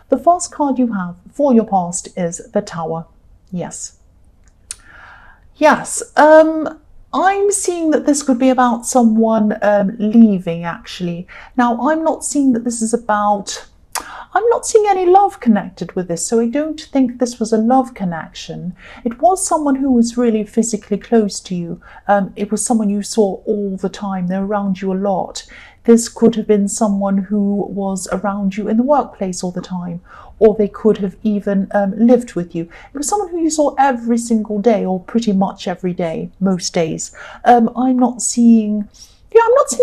The first card you have for your past is the Tower. Yes. Yes, I'm seeing that this could be about someone leaving, actually. Now, I'm not seeing that this is about... I'm not seeing any love connected with this, so I don't think this was a love connection. It was someone who was really physically close to you. It was someone you saw all the time. They're around you a lot. This could have been someone who was around you in the workplace all the time, or they could have even lived with you. It was someone who you saw every single day, or pretty much every day, most days. I'm not seeing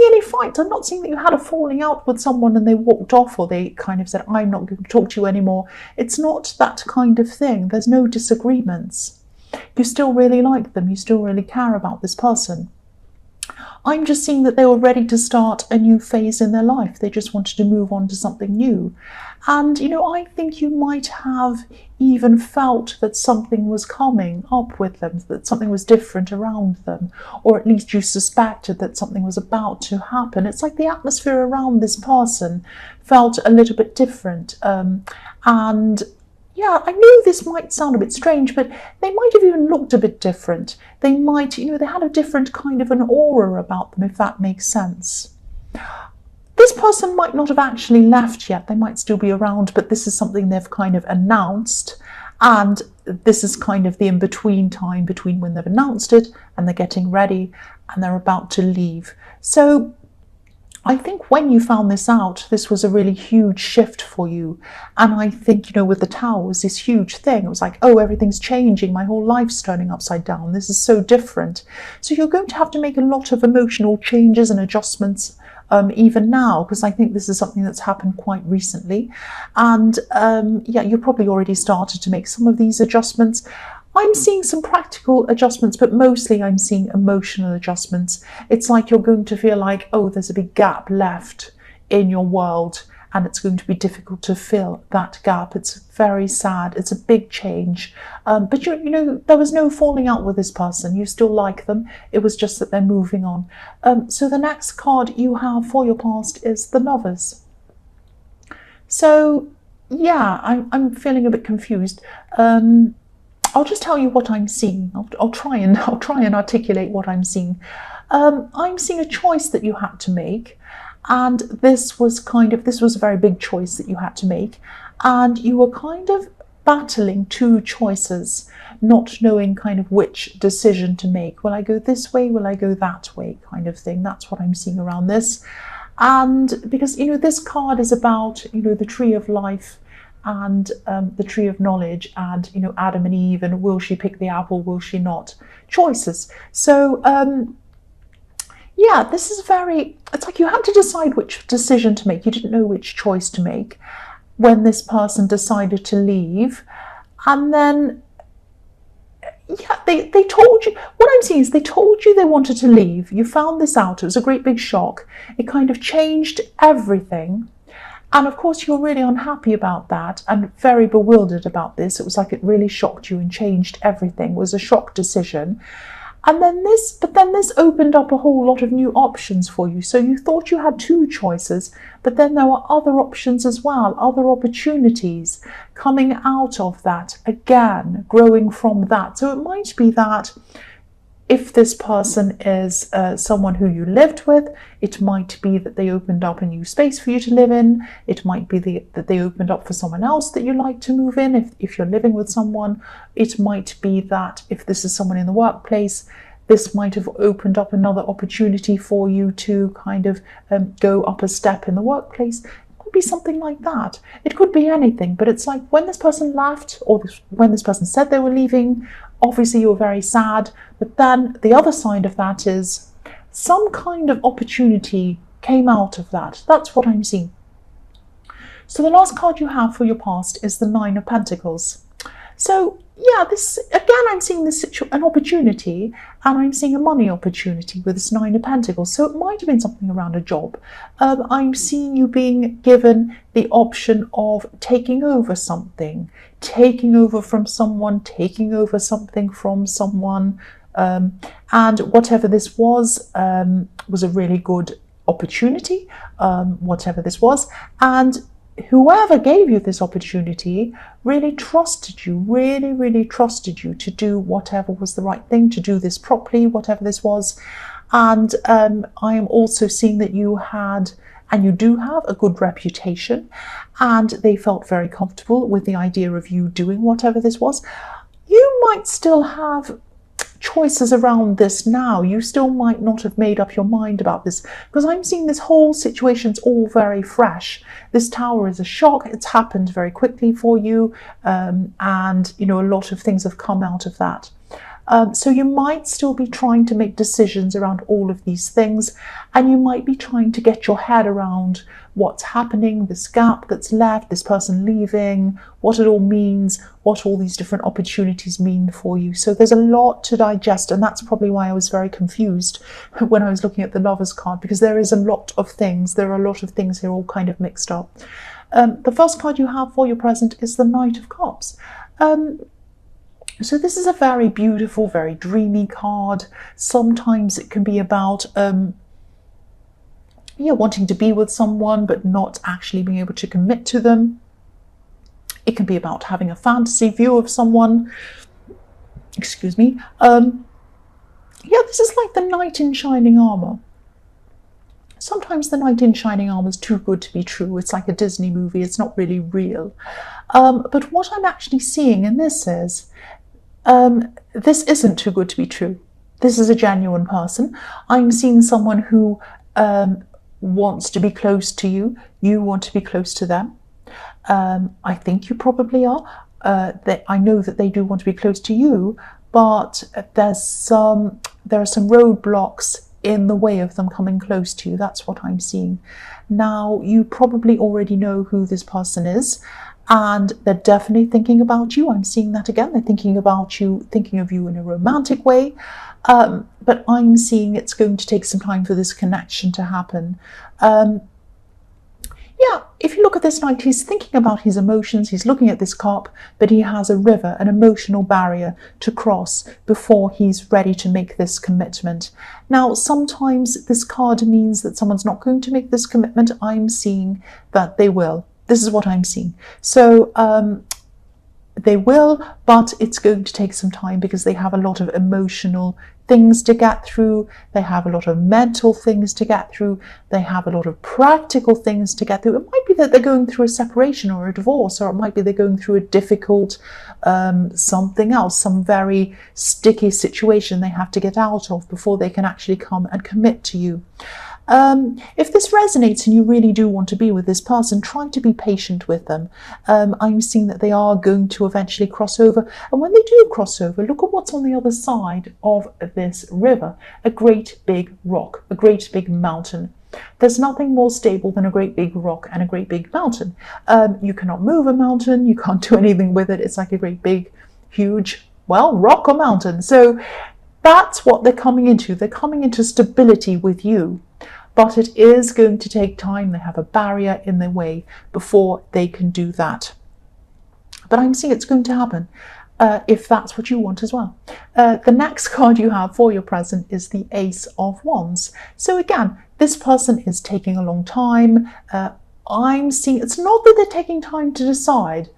any fight. I'm not seeing that you had a falling out with someone and they walked off, or they kind of said, I'm not going to talk to you anymore. It's not that kind of thing. There's no disagreements. You still really like them. You still really care about this person. I'm just seeing that they were ready to start a new phase in their life. They just wanted to move on to something new. And, I think you might have even felt that something was coming up with them, that something was different around them, or at least you suspected that something was about to happen. It's like the atmosphere around this person felt a little bit different. And yeah, I know this might sound a bit strange, but they might have even looked a bit different. They might, they had a different kind of an aura about them, if that makes sense. This person might not have actually left yet. They might still be around, but this is something they've kind of announced. And this is kind of the in-between time between when they've announced it and they're getting ready and they're about to leave. So I think when you found this out, this was a really huge shift for you. And I think, with the Tower, it was this huge thing. It was like, oh, everything's changing. My whole life's turning upside down. This is so different. So you're going to have to make a lot of emotional changes and adjustments even now, because I think this is something that's happened quite recently. And you probably already started to make some of these adjustments. I'm seeing some practical adjustments, but mostly I'm seeing emotional adjustments. It's like you're going to feel like, oh, there's a big gap left in your world, and it's going to be difficult to fill that gap. It's very sad. It's a big change. But there was no falling out with this person. You still like them. It was just that they're moving on. So the next card you have for your past is the Lovers. So yeah, I'm feeling a bit confused. I'll just tell you what I'm seeing. I'll try and articulate what I'm seeing. I'm seeing a choice that you had to make, and this was a very big choice that you had to make, and you were kind of battling two choices, not knowing kind of which decision to make. Will I go this way? Will I go that way? Kind of thing. That's what I'm seeing around this. And because this card is about the tree of life and the tree of knowledge, and Adam and Eve, and will she pick the apple, will she not? Choices. So this is it's like you had to decide which decision to make. You didn't know which choice to make when this person decided to leave. And then they told you, what I'm seeing is they told you they wanted to leave. You found this out. It was a great big shock. It kind of changed everything. And of course, you're really unhappy about that and very bewildered about this. It was like it really shocked you and changed everything. It was a shock decision. And then this opened up a whole lot of new options for you. So you thought you had two choices, but then there were other options as well, other opportunities coming out of that, again, growing from that. So it might be that if this person is someone who you lived with, it might be that they opened up a new space for you to live in. It might be that they opened up for someone else that you like to move in. If you're living with someone, it might be that if this is someone in the workplace, this might have opened up another opportunity for you to kind of go up a step in the workplace. It could be something like that. It could be anything, but it's like when this person left, or when this person said they were leaving, obviously you were very sad, but then the other side of that is some kind of opportunity came out of that. That's what I'm seeing. So the last card you have for your past is the Nine of Pentacles. So yeah, this again, I'm seeing an opportunity, and I'm seeing a money opportunity with this Nine of Pentacles. So it might have been something around a job. I'm seeing you being given the option of taking over something, taking over from someone, taking over something from someone, and whatever this was a really good opportunity, whatever this was. And whoever gave you this opportunity really trusted you, really trusted you to do whatever was the right thing, to do this properly, whatever this was. And I am also seeing that you had, and you do have, a good reputation, and they felt very comfortable with the idea of you doing whatever this was. You might still have choices around this now. You still might not have made up your mind about this, because I'm seeing this whole situation's all very fresh. This tower is a shock. It's happened very quickly for you, and a lot of things have come out of that. So you might still be trying to make decisions around all of these things, and you might be trying to get your head around what's happening, this gap that's left, this person leaving, what it all means, what all these different opportunities mean for you. So there's a lot to digest, and that's probably why I was very confused when I was looking at the Lovers card, because there is a lot of things. There are a lot of things here all kind of mixed up. The first card you have for your present is the Knight of Cups. So this is a very beautiful, very dreamy card. Sometimes it can be about wanting to be with someone but not actually being able to commit to them. It can be about having a fantasy view of someone. Excuse me. This is like the knight in shining armor. Sometimes the knight in shining armor is too good to be true. It's like a Disney movie. It's not really real. But what I'm actually seeing in this is, this isn't too good to be true. This is a genuine person. I'm seeing someone who wants to be close to you. You want to be close to them. I think you probably are. I know that they do want to be close to you, but there are some roadblocks in the way of them coming close to you. That's what I'm seeing. Now, you probably already know who this person is, and they're definitely thinking about you. I'm seeing that again. They're thinking about you, thinking of you in a romantic way. But I'm seeing it's going to take some time for this connection to happen. If you look at this knight, he's thinking about his emotions. He's looking at this cup, but he has a river, an emotional barrier to cross before he's ready to make this commitment. Now, sometimes this card means that someone's not going to make this commitment. I'm seeing that they will. This is what I'm seeing. So they will, but it's going to take some time because they have a lot of emotional things to get through. They have a lot of mental things to get through. They have a lot of practical things to get through. It might be that they're going through a separation or a divorce, or it might be they're going through a difficult something else, some very sticky situation they have to get out of before they can actually come and commit to you. If this resonates and you really do want to be with this person, try to be patient with them. I'm seeing that they are going to eventually cross over. And when they do cross over, look at what's on the other side of this river. A great big rock, a great big mountain. There's nothing more stable than a great big rock and a great big mountain. You cannot move a mountain. You can't do anything with it. It's like a great big, huge, rock or mountain. So that's what they're coming into. They're coming into stability with you. But it is going to take time. They have a barrier in their way before they can do that. But I'm seeing it's going to happen if that's what you want as well. The next card you have for your present is the Ace of Wands. So again, this person is taking a long time. I'm seeing it's not that they're taking time to decide.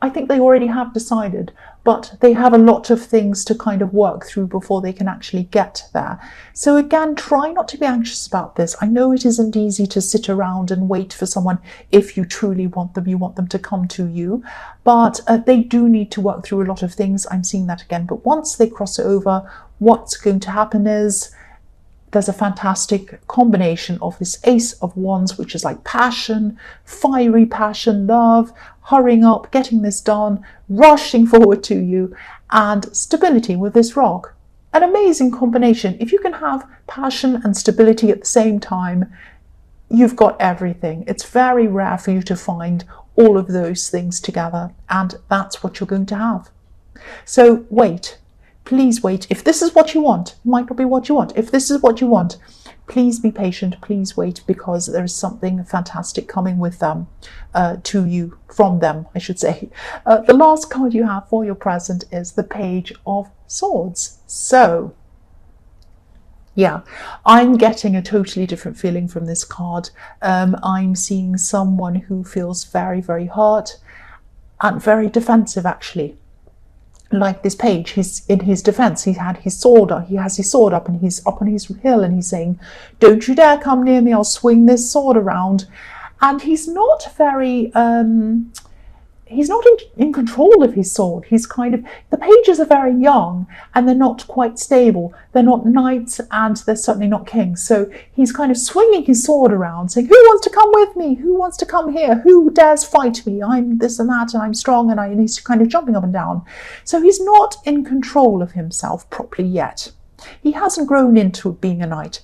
I think they already have decided, but they have a lot of things to kind of work through before they can actually get there. So again, try not to be anxious about this. I know it isn't easy to sit around and wait for someone. If you truly want them, you want them to come to you, but they do need to work through a lot of things. I'm seeing that again. But once they cross over, what's going to happen is there's a fantastic combination of this Ace of Wands, which is like passion, fiery passion, love, hurrying up, getting this done, rushing forward to you, and stability with this rock. An amazing combination. If you can have passion and stability at the same time, you've got everything. It's very rare for you to find all of those things together, and that's what you're going to have. So wait. Please wait. If this is what you want, it might not be what you want. If this is what you want, please be patient. Please wait, because there is something fantastic coming with them, to you, from them, I should say. The last card you have for your present is the Page of Swords. So, Yeah, I'm getting a totally different feeling from this card. I'm seeing someone who feels very, very hurt and very defensive, actually. Like this page, he's in his defense. He has his sword up, and he's up on his hill, and he's saying, "Don't you dare come near me, I'll swing this sword around." And he's not very he's not in control of his sword. He's kind of, the pages are very young and they're not quite stable. They're not knights and they're certainly not kings. So he's kind of swinging his sword around saying, "Who wants to come with me? Who wants to come here? Who dares fight me? I'm this and that and I'm strong," and he's kind of jumping up and down. So he's not in control of himself properly yet. He hasn't grown into being a knight.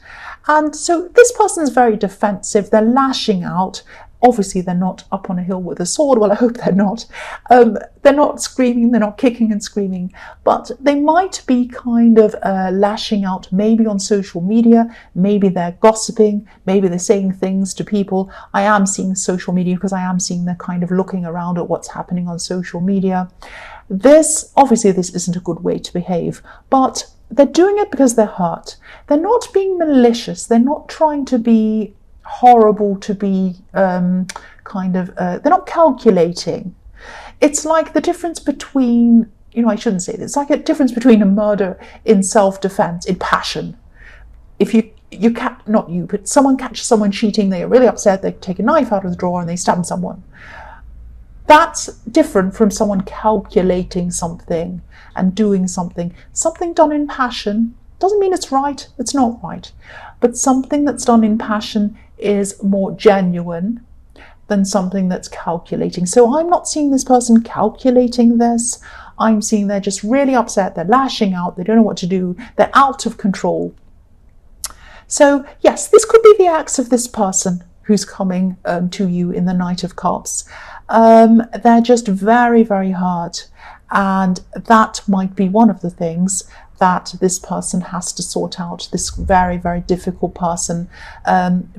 And so this person is very defensive. They're lashing out. Obviously, they're not up on a hill with a sword. Well, I hope they're not. They're not screaming, they're not kicking and screaming, but they might be kind of lashing out, maybe on social media, maybe they're gossiping, maybe they're saying things to people. I am seeing social media because I am seeing they're kind of looking around at what's happening on social media. Obviously, this isn't a good way to behave, but they're doing it because they're hurt. They're not being malicious. They're not trying to be horrible, to be they're not calculating. It's like the difference between, I shouldn't say this, it's like a difference between a murder in self-defense, in passion. If but someone catches someone cheating, they are really upset, they take a knife out of the drawer and they stab someone. That's different from someone calculating something and doing something done in passion. Doesn't mean it's right, it's not right. But something that's done in passion is more genuine than something that's calculating. So I'm not seeing this person calculating this. I'm seeing they're just really upset, they're lashing out, they don't know what to do, they're out of control. So yes, this could be the acts of this person who's coming to you in the Knight of Cups. They're just very, very hurt. And that might be one of the things that this person has to sort out, this very, very difficult person,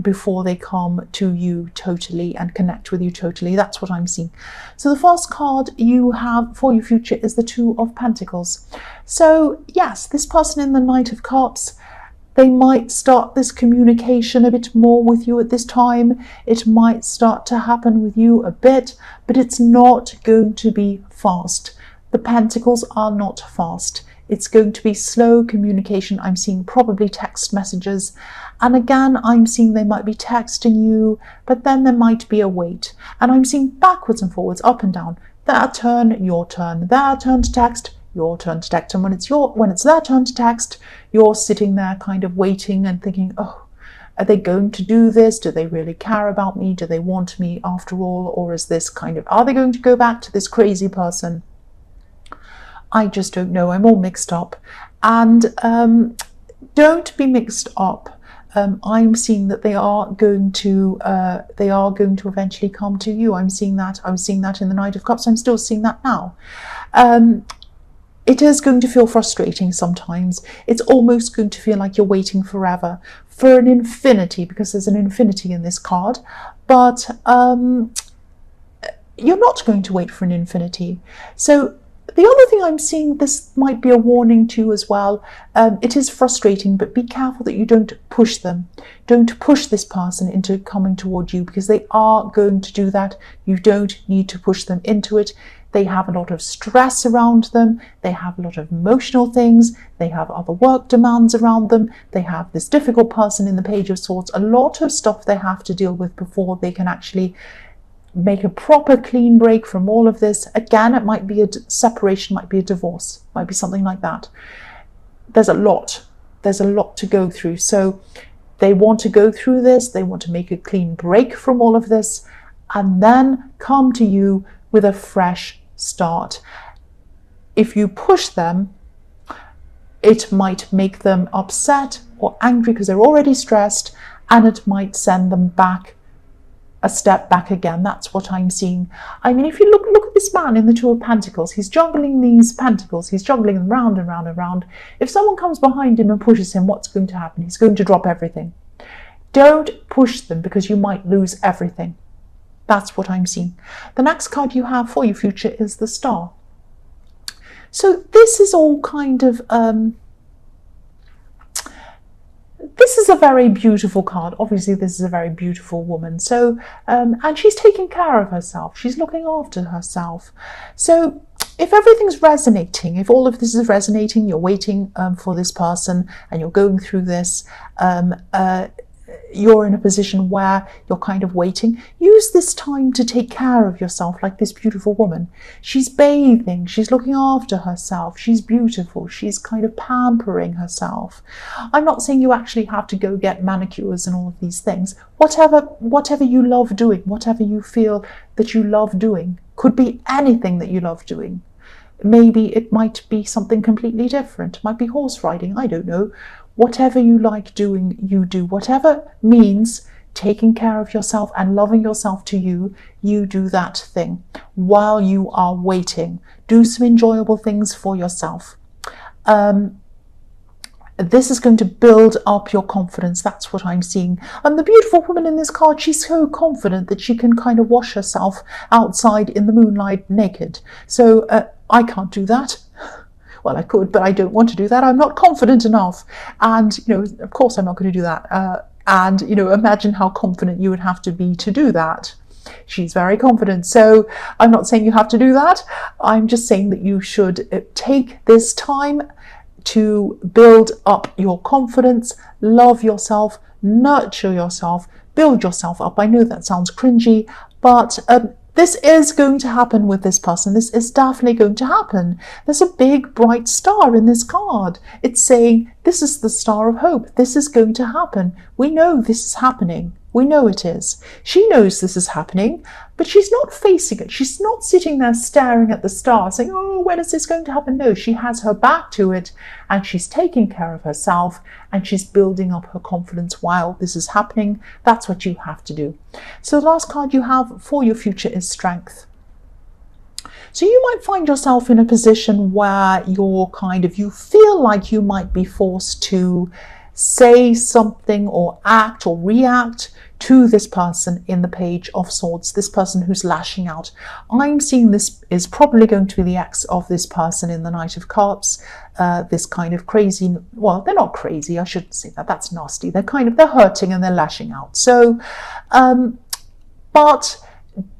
before they come to you totally and connect with you totally. That's what I'm seeing. So the first card you have for your future is the Two of Pentacles. So yes, this person in the Knight of Cups, they might start this communication a bit more with you at this time. It might start to happen with you a bit, but it's not going to be fast. The Pentacles are not fast. It's going to be slow communication. I'm seeing probably text messages. And again, I'm seeing they might be texting you, but then there might be a wait. And I'm seeing backwards and forwards, up and down. Their turn, your turn. Their turn to text, your turn to text. And when it's their turn to text, you're sitting there kind of waiting and thinking, oh, are they going to do this? Do they really care about me? Do they want me after all? Or is this are they going to go back to this crazy person? I just don't know. I'm all mixed up. And don't be mixed up. I'm seeing that they are going to eventually come to you. I'm seeing that. I was seeing that in the Knight of Cups. I'm still seeing that now. It is going to feel frustrating sometimes. It's almost going to feel like you're waiting forever, for an infinity, because there's an infinity in this card. But you're not going to wait for an infinity. So the other thing I'm seeing, this might be a warning to you as well. It is frustrating, but be careful that you don't push them. Don't push this person into coming toward you, because they are going to do that. You don't need to push them into it. They have a lot of stress around them. They have a lot of emotional things. They have other work demands around them. They have this difficult person in the Page of Swords. A lot of stuff they have to deal with before they can actually make a proper clean break from all of this. Again, it might be a separation, might be a divorce, might be something like that. There's a lot to go through. So they want to go through this, they want to make a clean break from all of this, and then come to you with a fresh start. If you push them, it might make them upset or angry because they're already stressed, and it might send them back a step back again. That's what I'm seeing. I mean, if you look at this man in the Two of Pentacles, he's juggling these pentacles, he's juggling them round and round and round. If someone comes behind him and pushes him, what's going to happen? He's going to drop everything. Don't push them, because you might lose everything. That's what I'm seeing. The next card you have for your future is the Star. So this is all kind of this is a very beautiful card. Obviously, this is a very beautiful woman. So, and she's taking care of herself. She's looking after herself. So if everything's resonating, if all of this is resonating, you're waiting for this person and you're going through this, you're in a position where you're kind of waiting. Use this time to take care of yourself, like this beautiful woman. She's bathing, she's looking after herself, she's beautiful, she's kind of pampering herself. I'm not saying you actually have to go get manicures and all of these things. Whatever you love doing, whatever you feel that you love doing, could be anything that you love doing. Maybe it might be something completely different. It might be horse riding, I don't know. Whatever you like doing, you do. Whatever means taking care of yourself and loving yourself to you, you do that thing while you are waiting. Do some enjoyable things for yourself. This is going to build up your confidence. That's what I'm seeing. And the beautiful woman in this card, she's so confident that she can kind of wash herself outside in the moonlight naked. So I can't do that. Well, I could, but I don't want to do that. I'm not confident enough. And, of course I'm not going to do that. And, imagine how confident you would have to be to do that. She's very confident. So I'm not saying you have to do that. I'm just saying that you should take this time to build up your confidence, love yourself, nurture yourself, build yourself up. I know that sounds cringy, but this is going to happen with this person. This is definitely going to happen. There's a big bright star in this card. It's saying this is the star of hope. This is going to happen. We know this is happening. We know it is. She knows this is happening, but she's not facing it. She's not sitting there staring at the star saying, oh, when is this going to happen? No, she has her back to it and she's taking care of herself and she's building up her confidence while this is happening. That's what you have to do. So the last card you have for your future is strength. So you might find yourself in a position where you feel like you might be forced to say something or act or react to this person in the Page of Swords, this person who's lashing out. I'm seeing this is probably going to be the ex of this person in the Knight of Cups, this kind of crazy, well, they're not crazy, I shouldn't say that, that's nasty. They're hurting and they're lashing out. So, but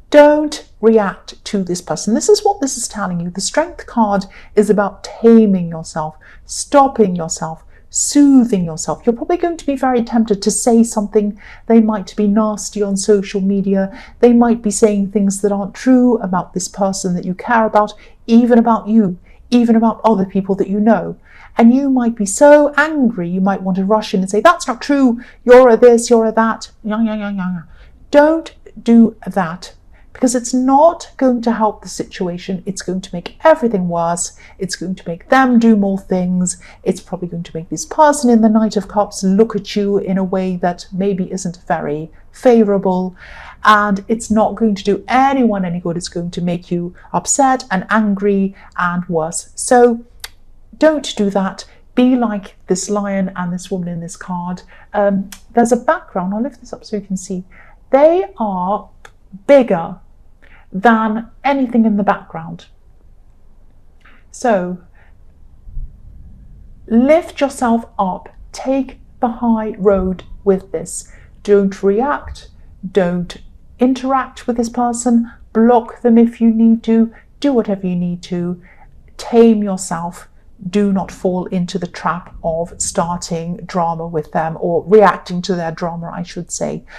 don't react to this person. This is what this is telling you. The Strength card is about taming yourself, stopping yourself, soothing yourself. You're probably going to be very tempted to say something. They might be nasty on social media. They might be saying things that aren't true about this person that you care about, even about you, even about other people that you know. And you might be so angry, you might want to rush in and say, that's not true. You're a this, you're a that. Don't do that. Because it's not going to help the situation. It's going to make everything worse. It's going to make them do more things. It's probably going to make this person in the Knight of Cups look at you in a way that maybe isn't very favourable. And it's not going to do anyone any good. It's going to make you upset and angry and worse. So don't do that. Be like this lion and this woman in this card. There's a background. I'll lift this up so you can see. They are bigger than anything in the background. So lift yourself up, take the high road with this. Don't react, don't interact with this person, block them if you need to, do whatever you need to, tame yourself. Do not fall into the trap of starting drama with them or reacting to their drama, I should say.